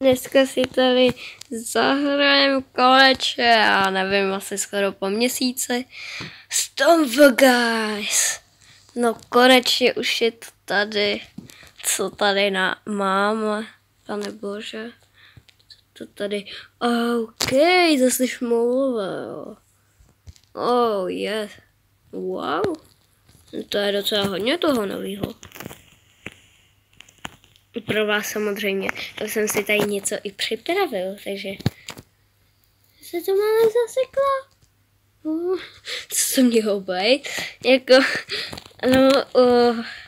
Dneska si tady zahrajem koleče, já nevím, asi skoro po měsíci. Stomp Guys. No konečně už je to tady. Co tady mám? Pane bože. To tady. OK, zase šmoulové, jo. Oh, yes. Wow. To je docela hodně toho novýho. Pro vás samozřejmě. Já jsem si tady něco i připravil, takže se to máme zaseklo. Co to mělo být? Jako, no,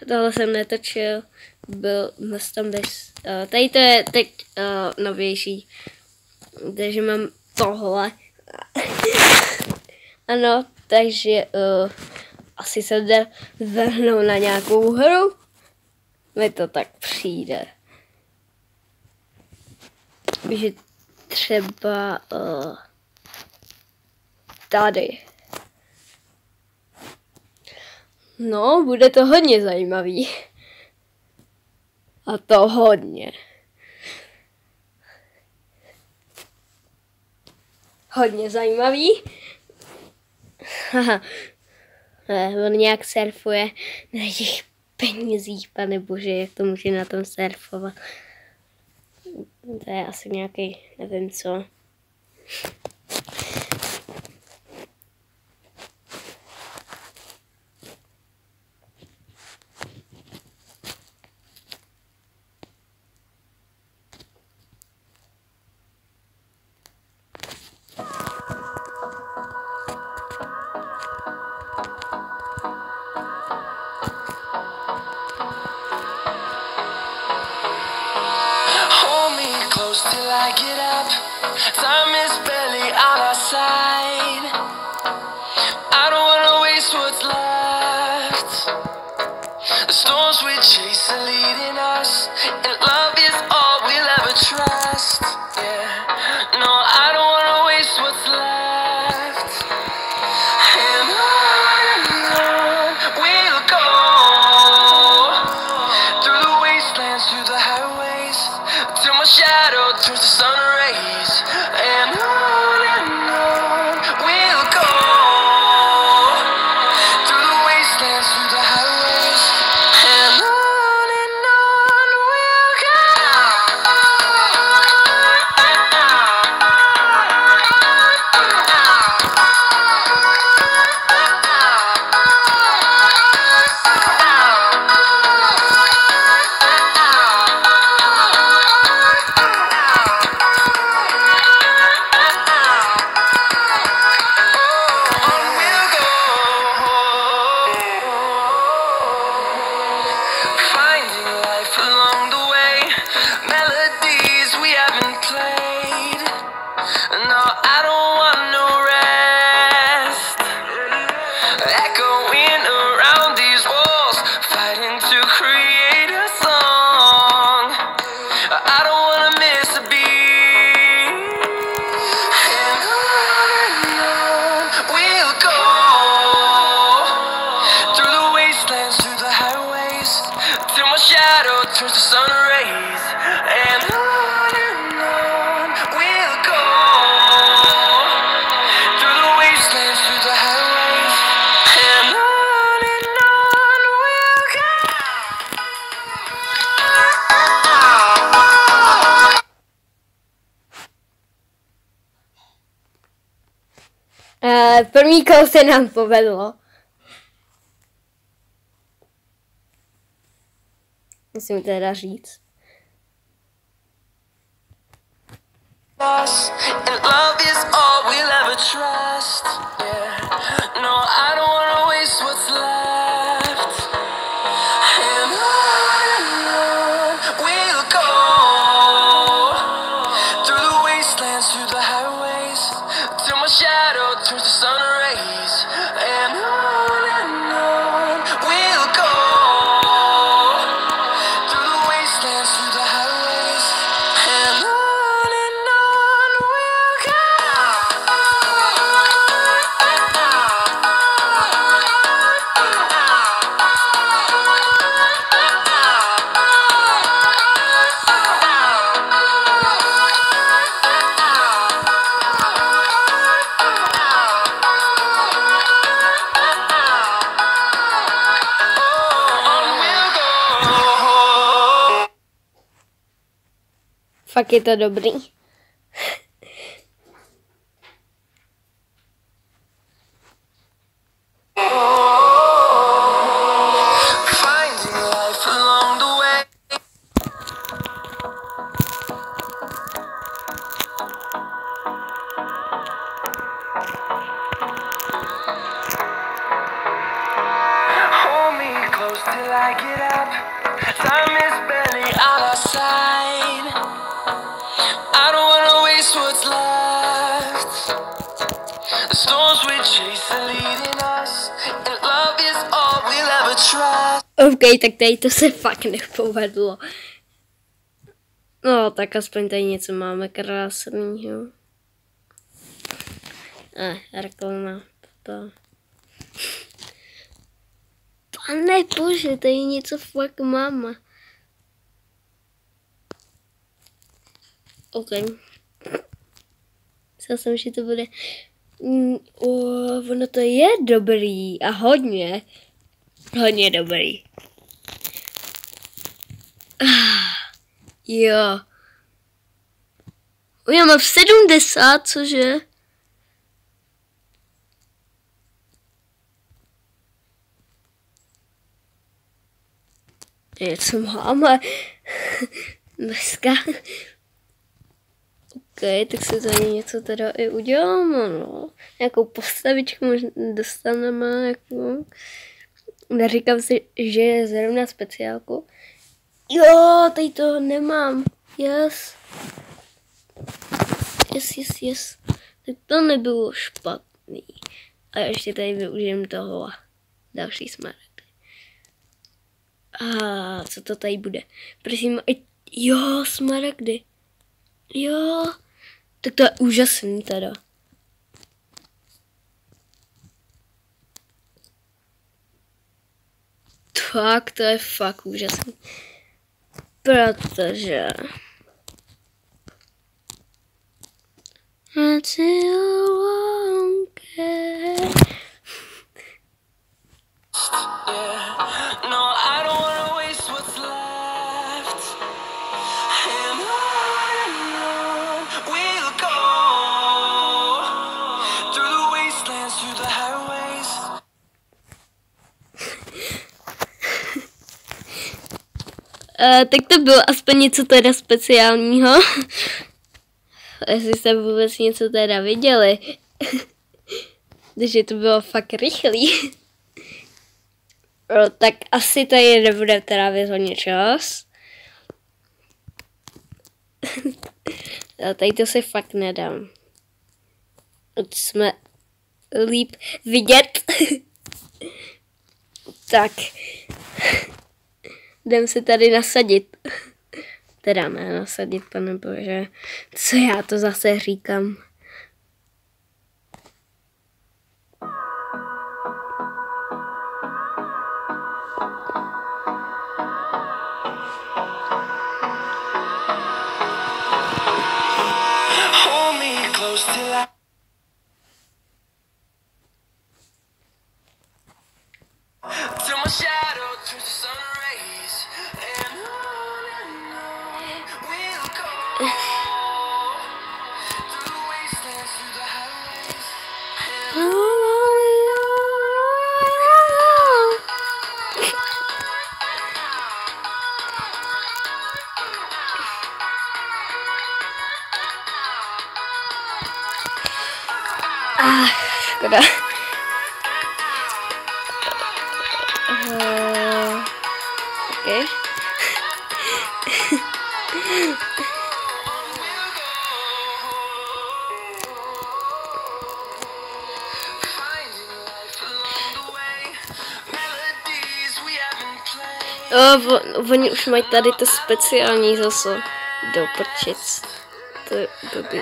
tohle jsem netočil. Byl tam bez. Tady to je teď novější. Takže mám tohle. Ano, takže asi se jde vrhnout na nějakou hru. Mi to tak přijde. Že třeba tady. No, bude to hodně zajímavý. A to hodně. Hodně zajímavý. Haha. On nějak surfuje na těch penězích, pane bože, jak to může na tom surfovat. To je asi nějaký, nevím co. Till I get up, time is barely on our side. I don't wanna waste what's left. The storms we chase are leading us, and love is all we'll ever trust. Yeah, no, I don't wanna waste what's left. And on we'll go, through the wastelands, through the highways, till my shadow turns to sun rays. And on we'll go, through the wastelands, through the highways. And on we'll go. Shadow turns to sun rays, and on we'll go, through the wastelands, through the highways, and on we'll go. První kolo se nám povedlo. Musím teda říct. And love is all we'll ever trust. Yeah. No, I don't wanna waste what's left. And on we'll go, through the wastelands, through the highways, till my shadow turns to sun rays. And on we'll go, through the wastelands, through the highways. And on we'll go. Fakt je to dobrý. Till I get up, time is barely on our side. I don't wanna waste what's left. The storms we chase are leading us, and love is all we'll ever trust. OK, tak tady to se fakt nepovedlo. No, tak aspoň tady něco máme krásného. Reklama. Pane bože, tady něco fakt máme. OK. Myslel jsem, že to bude... ono to je dobrý a hodně dobrý. Jo. Já mám 70, cože? Co máme dneska. OK, tak si tady něco teda i uděláme, no. Nějakou postavičku možná dostaneme, jako... Neříkám si, že je zrovna speciálku. Jo, tady toho nemám. Yes. Tak to nebylo špatný. A ještě tady využijem toho další smaragdy. A co to tady bude? Prosím, jo, smaragdy. Jo, tak to je úžasný teda. Tak, to je fakt úžasný. Protože... tak to bylo aspoň něco teda speciálního. Jestli jste vůbec něco teda viděli. Takže to bylo fakt rychlý. Tak asi tady nebude trávit hodně čas. Tady to si fakt nedám. Ať jsme líp vidět. Tak. Jdem se tady nasadit. Teda ne nasadit, pane bože. Co já to zase říkám? Škoda. Okay. Oni už mají tady to speciální zase do prčic. To je blbý.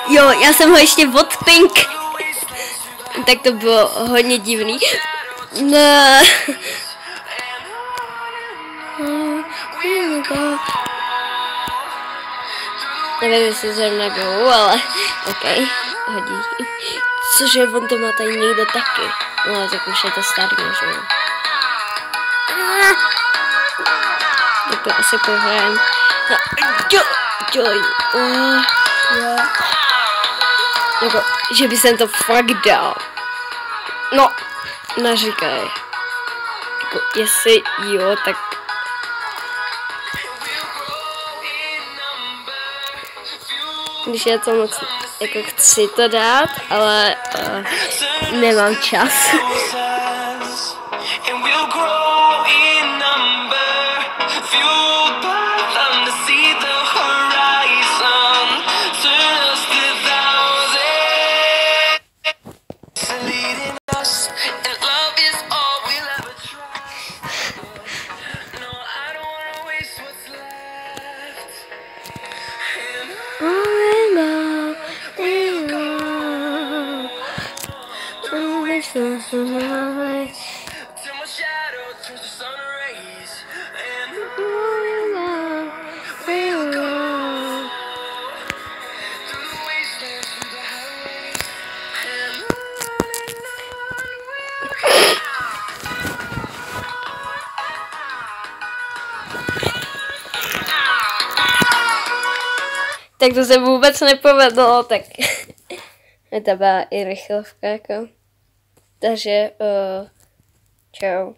Jo, já jsem ho ještě odpink. Tak to bylo hodně divný. No. Nevím, jestli zrovna jdou, ale OK, hodí. Cože, on to má tady někdo taky. No, tak už je to starý, že jo. Tak to asi pohrajem. Jako, že by jsem to fakt dal. No, neříkej. Jako, jestli jo, tak... Když já to moc jako chci to dát, ale nemám čas. Tak to se vůbec nepovedlo, tak to byla i rychlovka, jako. Takže, čau.